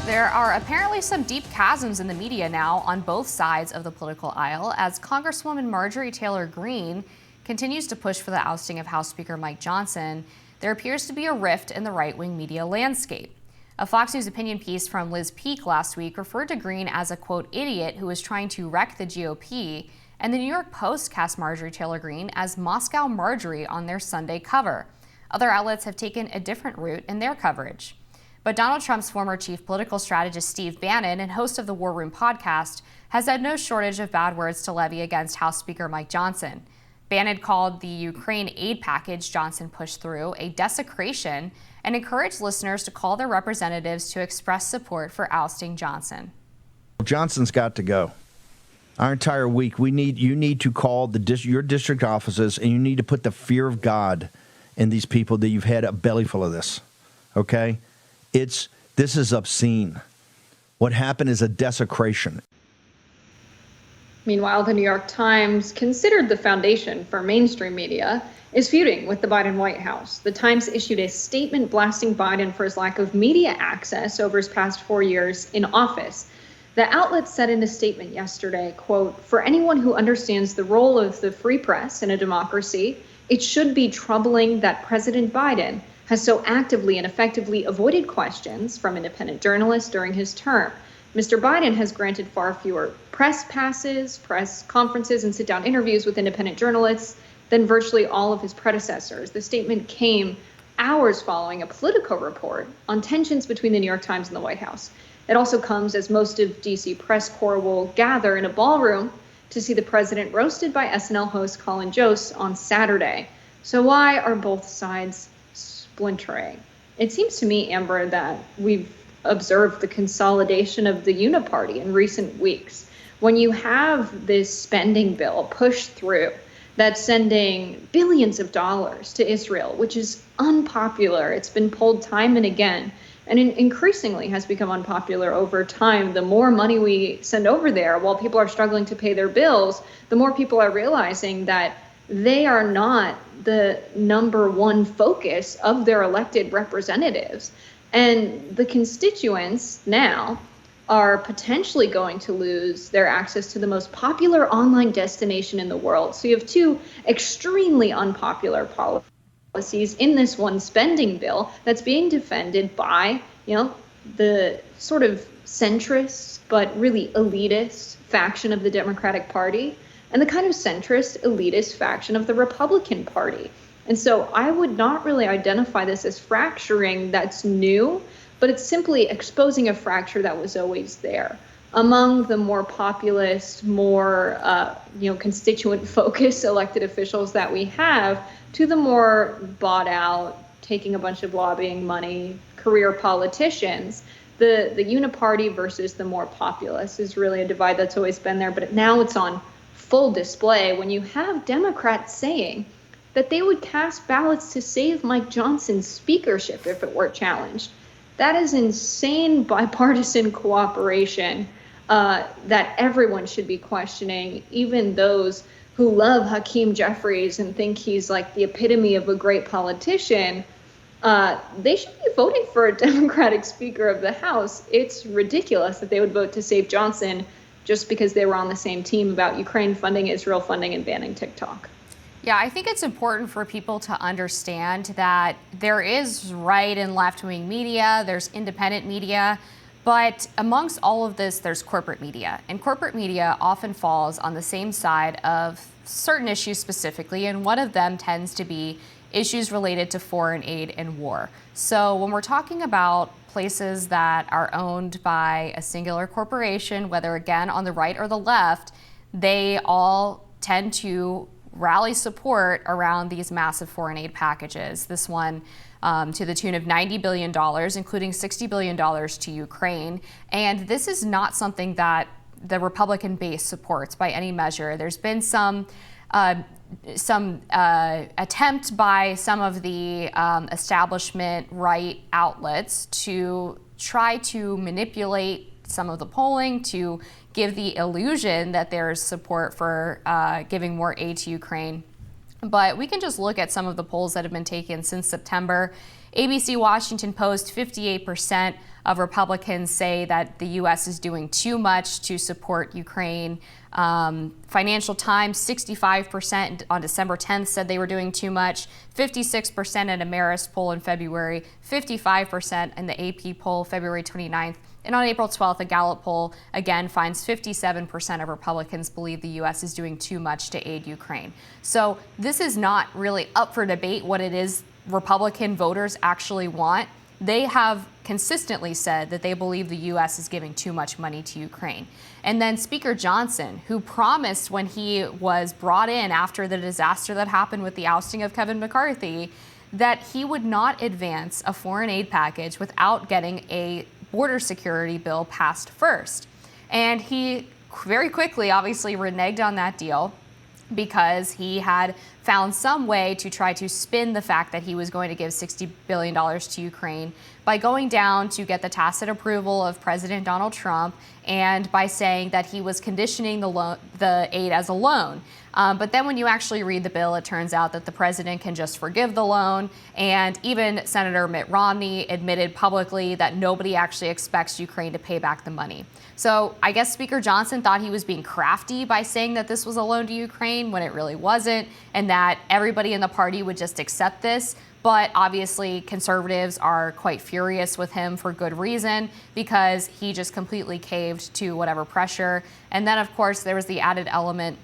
There are apparently some deep chasms in the media now on both sides of the political aisle as Congresswoman Marjorie Taylor Greene continues to push for the ousting of House Speaker Mike Johnson. There appears to be a rift in the right-wing media landscape. A Fox News opinion piece from Liz Peek last week referred to Greene as a, quote, idiot who was trying to wreck the GOP, and the New York Post cast Marjorie Taylor Greene as Moscow Marjorie on their Sunday cover. Other outlets have taken a different route in their coverage. But Donald Trump's former chief political strategist Steve Bannon and host of the War Room podcast has had no shortage of bad words to levy against House Speaker Mike Johnson. Bannon called the Ukraine aid package Johnson pushed through a desecration and encouraged listeners to call their representatives to express support for ousting Johnson. Johnson's got to go. Our entire week, you need to call your district offices, and you need to put the fear of God in these people that you've had a belly full of this, okay? This is obscene. What happened is a desecration. Meanwhile, the New York Times, considered the foundation for mainstream media, is feuding with the Biden White House. The Times issued a statement blasting Biden for his lack of media access over his past 4 years in office. The outlet said in a statement yesterday, quote, "For anyone who understands the role of the free press in a democracy, it should be troubling that President Biden has so actively and effectively avoided questions from independent journalists during his term. Mr. Biden has granted far fewer press passes, press conferences, and sit-down interviews with independent journalists than virtually all of his predecessors." The statement came hours following a Politico report on tensions between the New York Times and the White House. It also comes as most of D.C. press corps will gather in a ballroom to see the president roasted by SNL host Colin Jost on Saturday. So why are both sides splintering? It seems to me, Amber, that we've observed the consolidation of the uniparty in recent weeks. When you have this spending bill pushed through that's sending billions of dollars to Israel, which is unpopular, it's been pulled time and again, and increasingly has become unpopular over time. The more money we send over there while people are struggling to pay their bills, the more people are realizing that they are not the number one focus of their elected representatives. And the constituents now are potentially going to lose their access to the most popular online destination in the world. So you have two extremely unpopular policies in this one spending bill that's being defended by, the sort of centrist but really elitist faction of the Democratic Party, and the kind of centrist, elitist faction of the Republican Party. And so I would not really identify this as fracturing that's new, but it's simply exposing a fracture that was always there among the more populist, more constituent-focused elected officials that we have to the more bought-out, taking a bunch of lobbying money, career politicians. The uniparty versus the more populist is really a divide that's always been there, but now it's on full display when you have Democrats saying that they would cast ballots to save Mike Johnson's speakership if it were challenged. That is insane bipartisan cooperation that everyone should be questioning, even those who love Hakeem Jeffries and think he's like the epitome of a great politician. They should be voting for a Democratic Speaker of the House. It's ridiculous that they would vote to save Johnson just because they were on the same team about Ukraine funding, Israel funding, and banning TikTok. Yeah, I think it's important for people to understand that there is right and left-wing media, there's independent media, but amongst all of this, there's corporate media. And corporate media often falls on the same side of certain issues specifically, and one of them tends to be issues related to foreign aid and war. So when we're talking about places that are owned by a singular corporation, whether again on the right or the left, they all tend to rally support around these massive foreign aid packages. This one to the tune of $90 billion, including $60 billion to Ukraine. And this is not something that the Republican base supports by any measure. There's been some attempt by some of the establishment right outlets to try to manipulate some of the polling to give the illusion that there's support for giving more aid to Ukraine. But we can just look at some of the polls that have been taken since September. ABC Washington Post, 58% of Republicans say that the U.S. is doing too much to support Ukraine. Financial Times, 65% on December 10th said they were doing too much, 56% in a Marist poll in February, 55% in the AP poll February 29th. And on April 12th, a Gallup poll again finds 57% of Republicans believe the U.S. is doing too much to aid Ukraine. So this is not really up for debate what it is Republican voters actually want. They have consistently said that they believe the U.S. is giving too much money to Ukraine. And then Speaker Johnson, who promised when he was brought in after the disaster that happened with the ousting of Kevin McCarthy, that he would not advance a foreign aid package without getting a border security bill passed first. And he very quickly, obviously, reneged on that deal because he had found some way to try to spin the fact that he was going to give $60 billion to Ukraine by going down to get the tacit approval of President Donald Trump and by saying that he was conditioning the aid as a loan. But then when you actually read the bill, it turns out that the president can just forgive the loan. And even Senator Mitt Romney admitted publicly that nobody actually expects Ukraine to pay back the money. So I guess Speaker Johnson thought he was being crafty by saying that this was a loan to Ukraine when it really wasn't, and that everybody in the party would just accept this. But obviously, conservatives are quite furious with him for good reason because he just completely caved to whatever pressure. And then, of course, there was the added element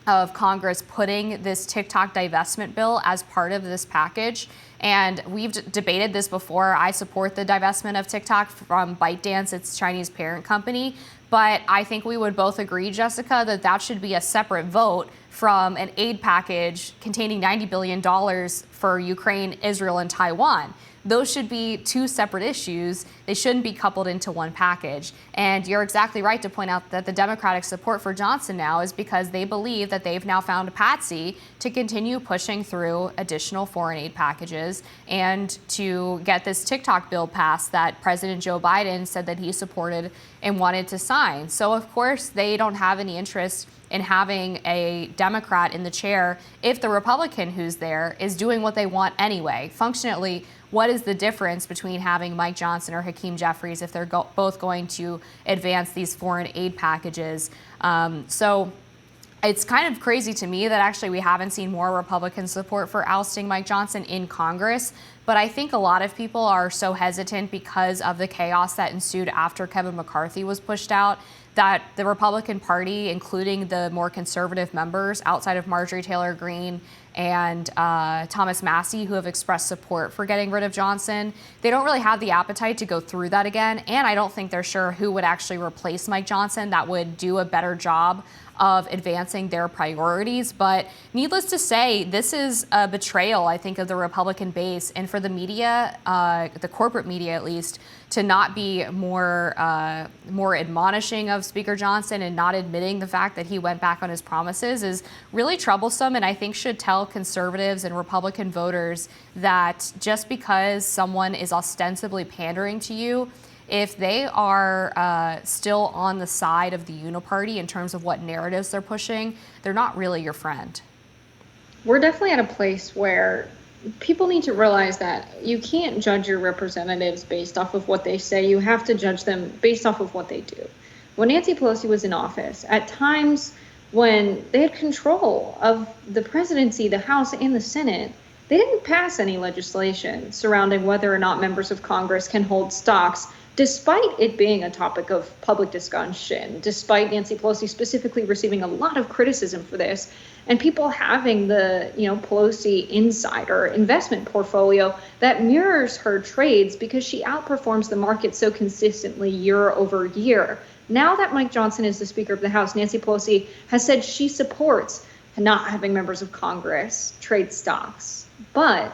of Congress putting this TikTok divestment bill as part of this package. And we've debated this before. I support the divestment of TikTok from ByteDance, its Chinese parent company. But I think we would both agree, Jessica, that that should be a separate vote from an aid package containing $90 billion for Ukraine, Israel, and Taiwan. Those should be two separate issues. They shouldn't be coupled into one package. And you're exactly right to point out that the Democratic support for Johnson now is because they believe that they've now found a patsy to continue pushing through additional foreign aid packages and to get this TikTok bill passed that President Joe Biden said that he supported and wanted to sign. So, of course, they don't have any interest in having a Democrat in the chair if the Republican who's there is doing what they want anyway. Functionally, what is the difference between having Mike Johnson or Hakeem Jeffries if they're both going to advance these foreign aid packages? So it's kind of crazy to me that actually we haven't seen more Republican support for ousting Mike Johnson in Congress. But I think a lot of people are so hesitant because of the chaos that ensued after Kevin McCarthy was pushed out that the Republican Party, including the more conservative members outside of Marjorie Taylor Greene and Thomas Massie, who have expressed support for getting rid of Johnson, they don't really have the appetite to go through that again. And I don't think they're sure who would actually replace Mike Johnson that would do a better job of advancing their priorities. But needless to say, this is a betrayal, I think, of the Republican base, and for the media, the corporate media at least, to not be more admonishing of Speaker Johnson and not admitting the fact that he went back on his promises is really troublesome, and I think should tell conservatives and Republican voters that just because someone is ostensibly pandering to you, if they are still on the side of the uniparty in terms of what narratives they're pushing, they're not really your friend. We're definitely at a place where people need to realize that you can't judge your representatives based off of what they say. You have to judge them based off of what they do. When Nancy Pelosi was in office, at times when they had control of the presidency, the House, and the Senate, they didn't pass any legislation surrounding whether or not members of Congress can hold stocks, despite it being a topic of public discussion, despite Nancy Pelosi specifically receiving a lot of criticism for this, and people having the, Pelosi insider investment portfolio that mirrors her trades because she outperforms the market so consistently year over year. Now that Mike Johnson is the Speaker of the House, Nancy Pelosi has said she supports not having members of Congress trade stocks. But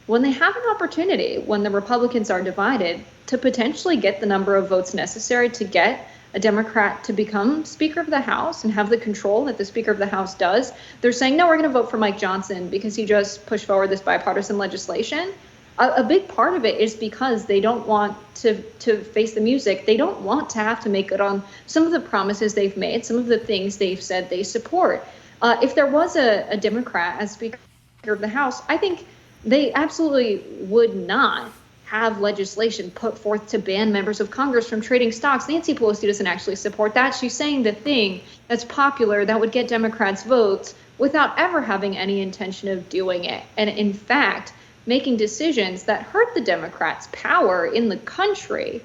when they have an opportunity, when the Republicans are divided, to potentially get the number of votes necessary to get a Democrat to become Speaker of the House and have the control that the Speaker of the House does, they're saying, no, we're going to vote for Mike Johnson because he just pushed forward this bipartisan legislation. A big part of it is because they don't want to face the music. They don't want to have to make good on some of the promises they've made, some of the things they've said they support. If there was a Democrat as Speaker of the House, I think they absolutely would not have legislation put forth to ban members of Congress from trading stocks. Nancy Pelosi doesn't actually support that. She's saying the thing that's popular that would get Democrats votes without ever having any intention of doing it. And in fact, making decisions that hurt the Democrats' power in the country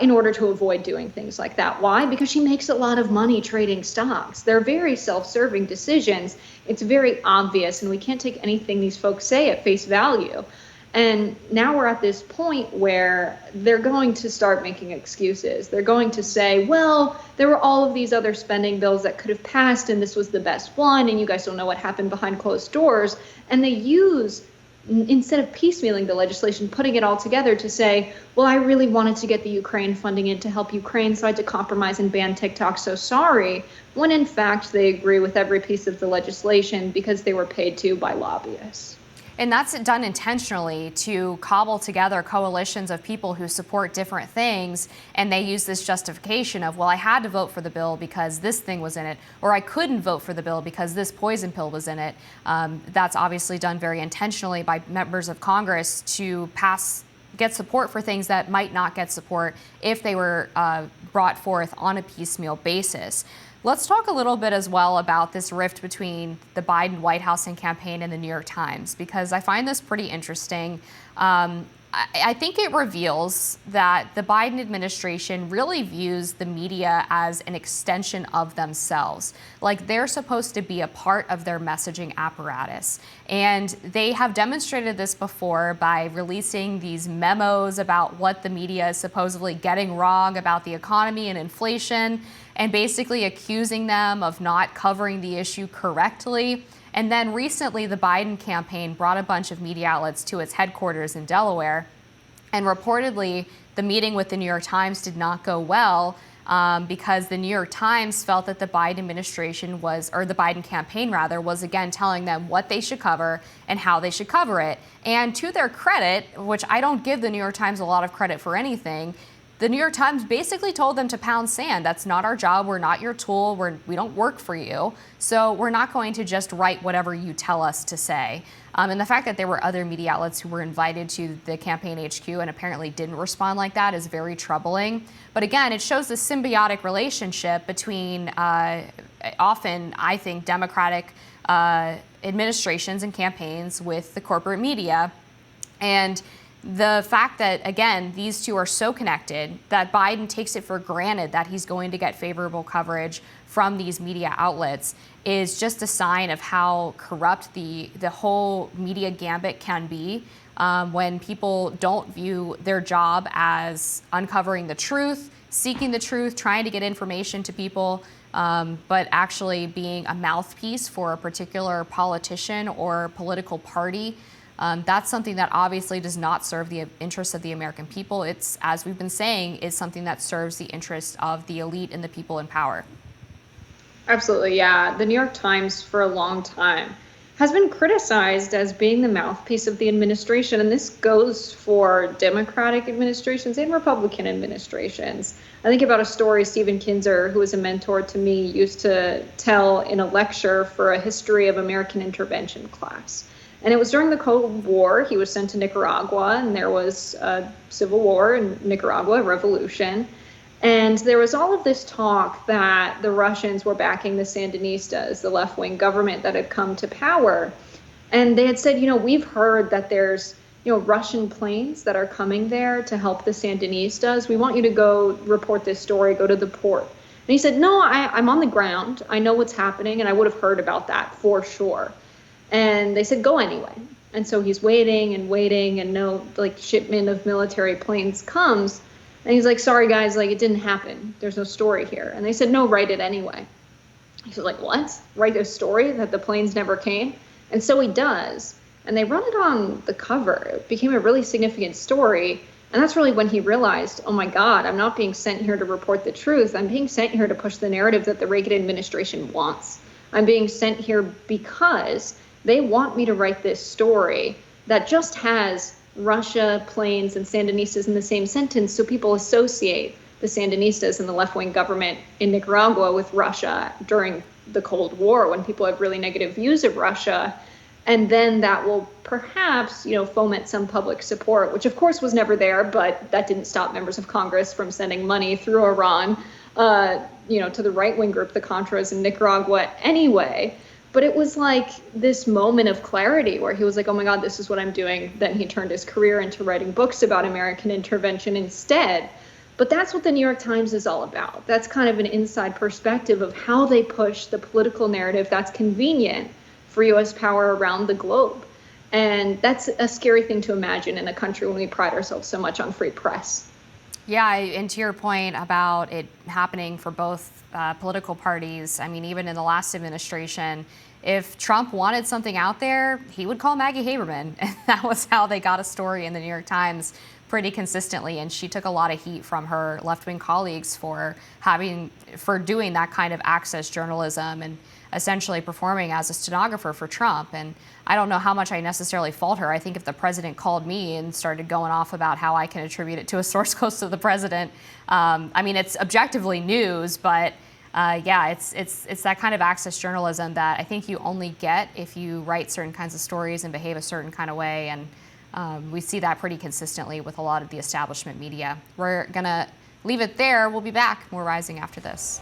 in order to avoid doing things like that. Why? Because she makes a lot of money trading stocks. They're very self-serving decisions. It's very obvious, and we can't take anything these folks say at face value. And now we're at this point where they're going to start making excuses. They're going to say, well, there were all of these other spending bills that could have passed, and this was the best one, and you guys don't know what happened behind closed doors. And they use, instead of piecemealing the legislation, putting it all together to say, well, I really wanted to get the Ukraine funding in to help Ukraine, so I had to compromise and ban TikTok, so sorry, when in fact they agree with every piece of the legislation because they were paid to by lobbyists. And that's done intentionally to cobble together coalitions of people who support different things, and they use this justification of, well, I had to vote for the bill because this thing was in it, or I couldn't vote for the bill because this poison pill was in it. That's obviously done very intentionally by members of Congress to get support for things that might not get support if they were brought forth on a piecemeal basis. Let's talk a little bit as well about this rift between the Biden White House and campaign and the New York Times, because I find this pretty interesting. I think it reveals that the Biden administration really views the media as an extension of themselves. Like they're supposed to be a part of their messaging apparatus. And they have demonstrated this before by releasing these memos about what the media is supposedly getting wrong about the economy and inflation, and basically accusing them of not covering the issue correctly. And then recently, the Biden campaign brought a bunch of media outlets to its headquarters in Delaware. And reportedly, the meeting with the New York Times did not go well because the New York Times felt that the Biden administration or the Biden campaign rather, was again telling them what they should cover and how they should cover it. And to their credit, which I don't give the New York Times a lot of credit for anything, the New York Times basically told them to pound sand. That's not our job. We're not your tool. We don't work for you. So we're not going to just write whatever you tell us to say. And the fact that there were other media outlets who were invited to the campaign HQ and apparently didn't respond like that is very troubling. But again, it shows the symbiotic relationship between often, I think, Democratic administrations and campaigns with the corporate media. And the fact that, again, these two are so connected that Biden takes it for granted that he's going to get favorable coverage from these media outlets is just a sign of how corrupt the whole media gambit can be when people don't view their job as uncovering the truth, seeking the truth, trying to get information to people, but actually being a mouthpiece for a particular politician or political party. That's something that obviously does not serve the interests of the American people. It's, as we've been saying, is something that serves the interests of the elite and the people in power. Absolutely, yeah. The New York Times for a long time has been criticized as being the mouthpiece of the administration, and this goes for Democratic administrations and Republican administrations. I think about a story Stephen Kinzer, who was a mentor to me, used to tell in a lecture for a history of American intervention class. And it was during the Cold War. He was sent to Nicaragua, and there was a civil war in Nicaragua, a revolution. And there was all of this talk that the Russians were backing the Sandinistas, the left-wing government that had come to power. And they had said, we've heard that there's, Russian planes that are coming there to help the Sandinistas. We want you to go report this story, go to the port. And he said, no, I'm on the ground. I know what's happening, and I would have heard about that for sure. And they said, go anyway. And so he's waiting, and no shipment of military planes comes. And he's like, sorry, guys, it didn't happen. There's no story here. And they said, no, write it anyway. He's like, what? Write a story that the planes never came? And so he does. And they run it on the cover. It became a really significant story. And that's really when he realized, oh my God, I'm not being sent here to report the truth. I'm being sent here to push the narrative that the Reagan administration wants. I'm being sent here because they want me to write this story that just has Russia, planes, and Sandinistas in the same sentence, so people associate the Sandinistas and the left-wing government in Nicaragua with Russia during the Cold War, when people have really negative views of Russia. And then that will perhaps, foment some public support, which of course was never there, but that didn't stop members of Congress from sending money through Iran, to the right-wing group, the Contras in Nicaragua anyway. But it was like this moment of clarity where he was like, oh my God, this is what I'm doing. Then he turned his career into writing books about American intervention instead. But that's what the New York Times is all about. That's kind of an inside perspective of how they push the political narrative that's convenient for U.S. power around the globe. And that's a scary thing to imagine in a country when we pride ourselves so much on free press. Yeah, and to your point about it happening for both political parties, I mean, even in the last administration, if Trump wanted something out there, he would call Maggie Haberman. And that was how they got a story in the New York Times pretty consistently. And she took a lot of heat from her left-wing colleagues for doing that kind of access journalism and essentially performing as a stenographer for Trump. And I don't know how much I necessarily fault her. I think if the president called me and started going off about how I can attribute it to a source close to the president, it's objectively news, but it's that kind of access journalism that I think you only get if you write certain kinds of stories and behave a certain kind of way. And we see that pretty consistently with a lot of the establishment media. We're going to leave it there. We'll be back. More Rising after this.